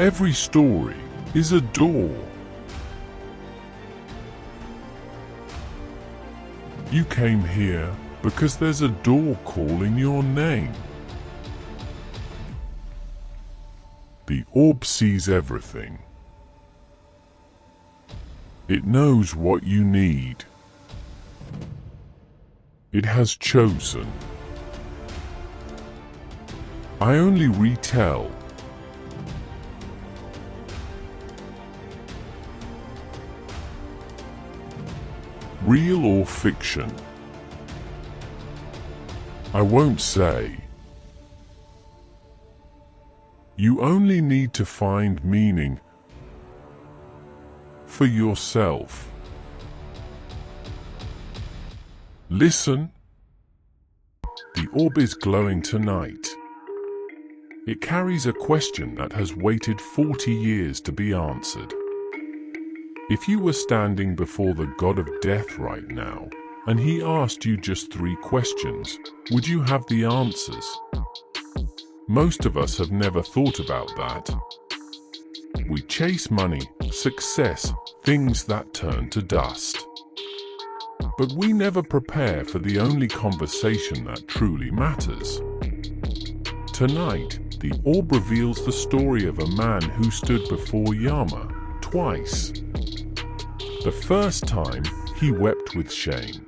Every story is a door. You came here because there's a door calling your name. The orb sees everything. It knows what you need. It has chosen. I only retell. Real or fiction? I won't say. You only need to find meaning for yourself. Listen. The orb is glowing tonight. It carries a question that has waited 40 years to be answered. If you were standing before the god of death right now, and he asked you just 3 questions, would you have the answers? Most of us have never thought about that. We chase money, success, things that turn to dust. But we never prepare for the only conversation that truly matters. Tonight, the orb reveals the story of a man who stood before Yama twice. The first time, he wept with shame.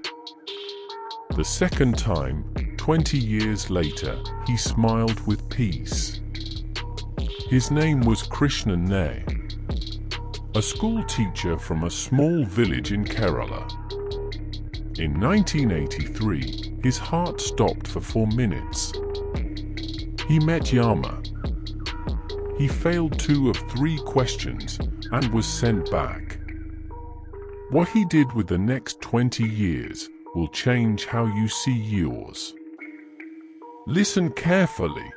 The second time, 20 years later, he smiled with peace. His name was Krishnan Nair, a school teacher from a small village in Kerala. In 1983, his heart stopped for 4 minutes. He met Yama. He failed 2 of 3 questions and was sent back. What he did with the next 20 years will change how you see yours. Listen carefully,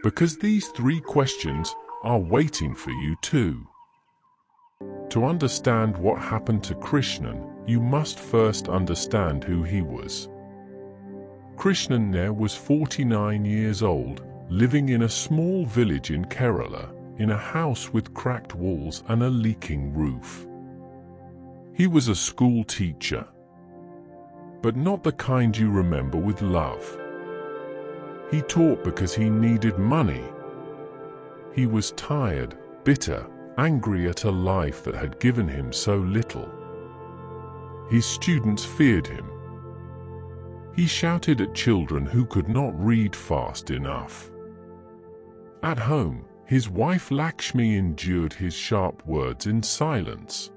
because these 3 questions are waiting for you too. To understand what happened to Krishnan, you must first understand who he was. Krishnan Nair was 49 years old, living in a small village in Kerala, in a house with cracked walls and a leaking roof. He was a school teacher, but not the kind you remember with love. He taught because he needed money. He was tired, bitter, angry at a life that had given him so little. His students feared him. He shouted at children who could not read fast enough. At home, his wife Lakshmi endured his sharp words in silence.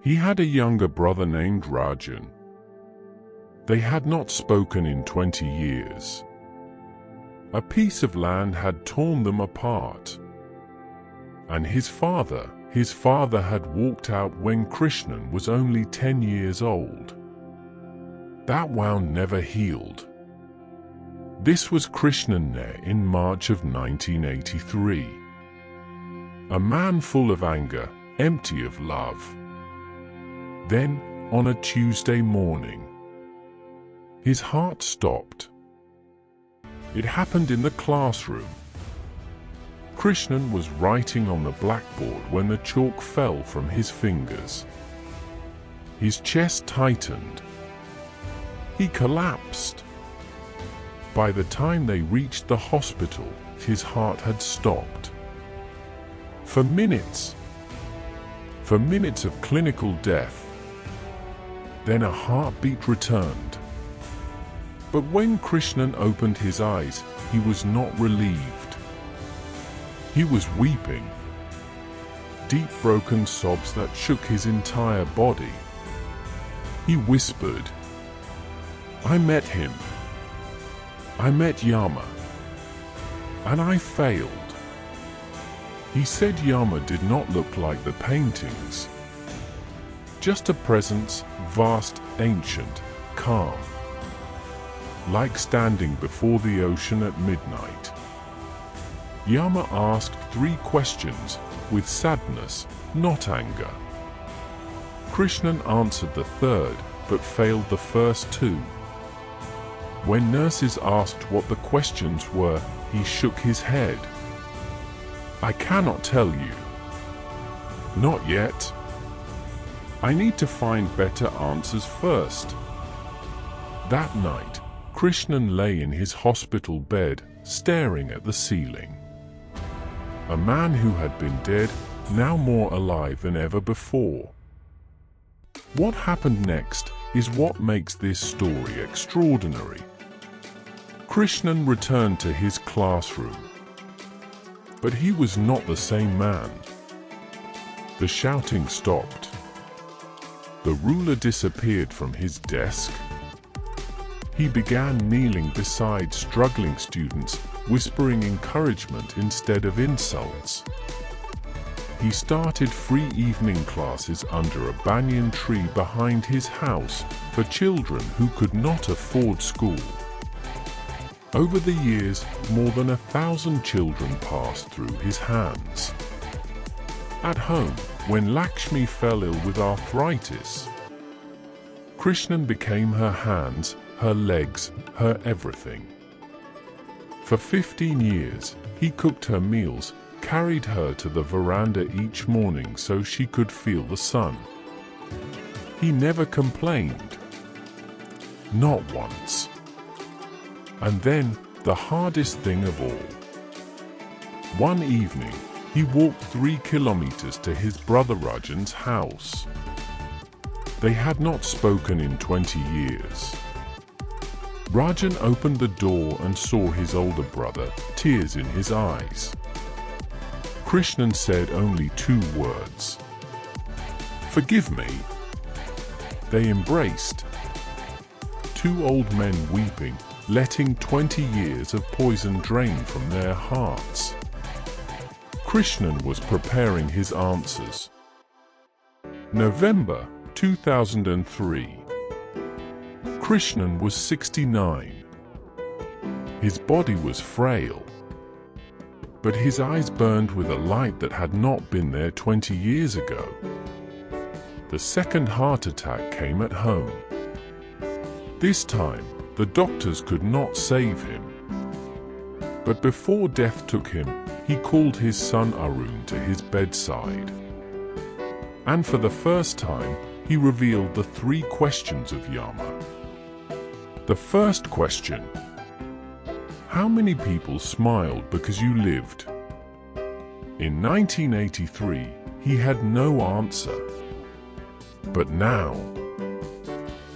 He had a younger brother named Rajan. They had not spoken in 20 years. A piece of land had torn them apart. And his father had walked out when Krishnan was only 10 years old. That wound never healed. This was Krishnan Nair in March of 1983. A man full of anger, empty of love. Then, on a Tuesday morning, his heart stopped. It happened in the classroom. Krishnan was writing on the blackboard when the chalk fell from his fingers. His chest tightened. He collapsed. By the time they reached the hospital, his heart had stopped. For minutes of clinical death. Then a heartbeat returned. But when Krishnan opened his eyes, he was not relieved. He was weeping. Deep broken sobs that shook his entire body. He whispered, "I met him. I met Yama. And I failed." He said Yama did not look like the paintings. Just a presence, vast, ancient, calm. Like standing before the ocean at midnight. Yama asked 3 questions, with sadness, not anger. Krishnan answered the 3rd, but failed the first 2. When nurses asked what the questions were, he shook his head. I cannot tell you. Not yet. I need to find better answers first. That night, Krishnan lay in his hospital bed, staring at the ceiling. A man who had been dead, now more alive than ever before. What happened next is what makes this story extraordinary. Krishnan returned to his classroom. But he was not the same man. The shouting stopped. The ruler disappeared from his desk. He began kneeling beside struggling students, whispering encouragement instead of insults. He started free evening classes under a banyan tree behind his house for children who could not afford school. Over the years, more than 1,000 children passed through his hands. At home, when Lakshmi fell ill with arthritis, Krishnan became her hands, her legs, her everything. For 15 years, he cooked her meals, carried her to the veranda each morning so she could feel the sun. He never complained. Not once. And then, the hardest thing of all. One evening, he walked 3 kilometers to his brother Rajan's house. They had not spoken in 20 years. Rajan opened the door and saw his older brother, tears in his eyes. Krishnan said only 2 words. "Forgive me." They embraced. 2 old men weeping, letting 20 years of poison drain from their hearts. Krishnan was preparing his answers. November 2003. Krishnan was 69. His body was frail, but his eyes burned with a light that had not been there 20 years ago. The second heart attack came at home. This time, the doctors could not save him. But before death took him, he called his son Arun to his bedside. And for the first time, he revealed the 3 questions of Yama. The first question: how many people smiled because you lived? In 1983, he had no answer. But now,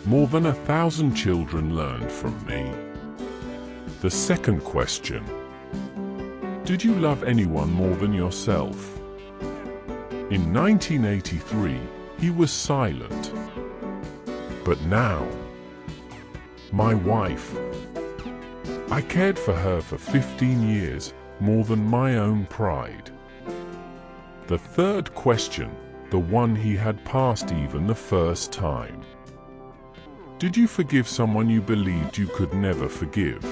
more than 1,000 children learned from me. The second question: did you love anyone more than yourself? In 1983, he was silent. But now, my wife. I cared for her for 15 years, more than my own pride. The third question, the one he had passed even the first time. Did you forgive someone you believed you could never forgive?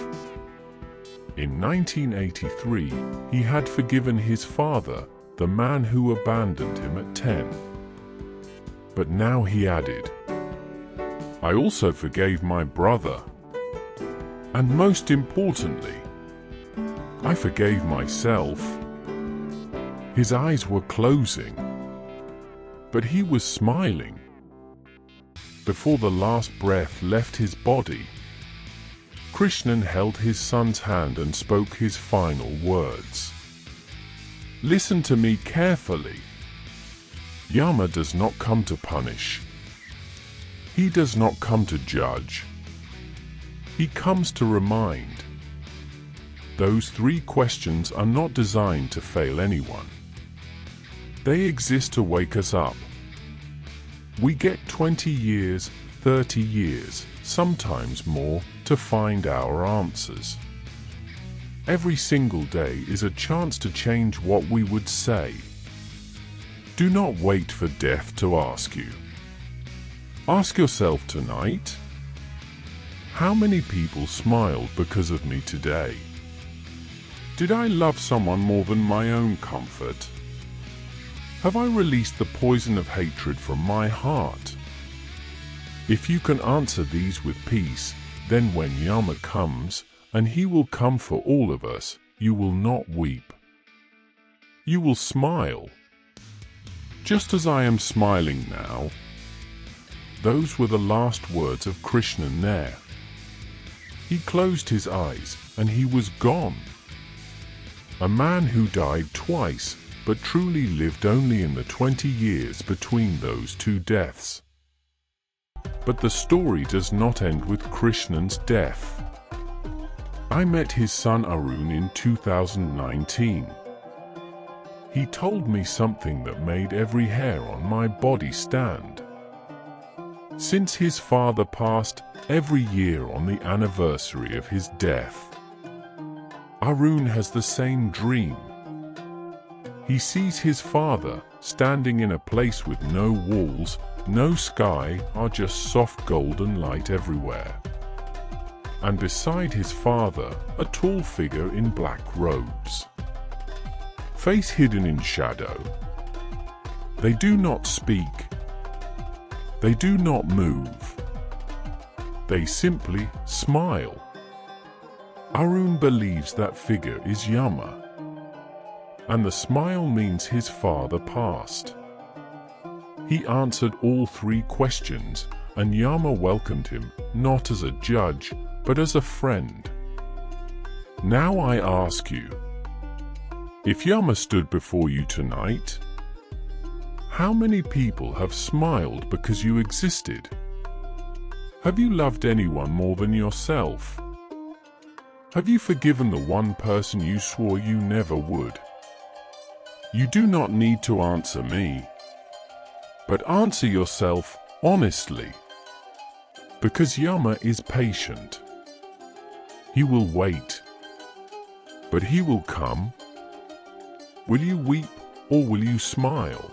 In 1983, he had forgiven his father, the man who abandoned him at 10. But now he added, I also forgave my brother. And most importantly, I forgave myself. His eyes were closing, but he was smiling. Before the last breath left his body, Krishnan held his son's hand and spoke his final words. Listen to me carefully. Yama does not come to punish. He does not come to judge. He comes to remind. Those 3 questions are not designed to fail anyone. They exist to wake us up. We get 20 years, 30 years, sometimes more, to find our answers. Every single day is a chance to change what we would say. Do not wait for death to ask you. Ask yourself tonight, how many people smiled because of me today? Did I love someone more than my own comfort? Have I released the poison of hatred from my heart? If you can answer these with peace, then when Yama comes, and he will come for all of us, you will not weep. You will smile, just as I am smiling now." Those were the last words of Krishnan Nair. He closed his eyes, and he was gone. A man who died twice, but truly lived only in the 20 years between those two deaths. But the story does not end with Krishnan's death. I met his son Arun in 2019. He told me something that made every hair on my body stand. Since his father passed every year on the anniversary of his death, Arun has the same dream. He sees his father standing in a place with no walls, no sky, are just soft golden light everywhere. And beside his father, a tall figure in black robes, face hidden in shadow. They do not speak. They do not move. They simply smile. Arun believes that figure is Yama, and the smile means his father passed. He answered all 3 questions, and Yama welcomed him, not as a judge, but as a friend. Now I ask you, if Yama stood before you tonight, how many people have smiled because you existed? Have you loved anyone more than yourself? Have you forgiven the one person you swore you never would? You do not need to answer me, but answer yourself honestly. Because Yama is patient. He will wait, but he will come. Will you weep or will you smile?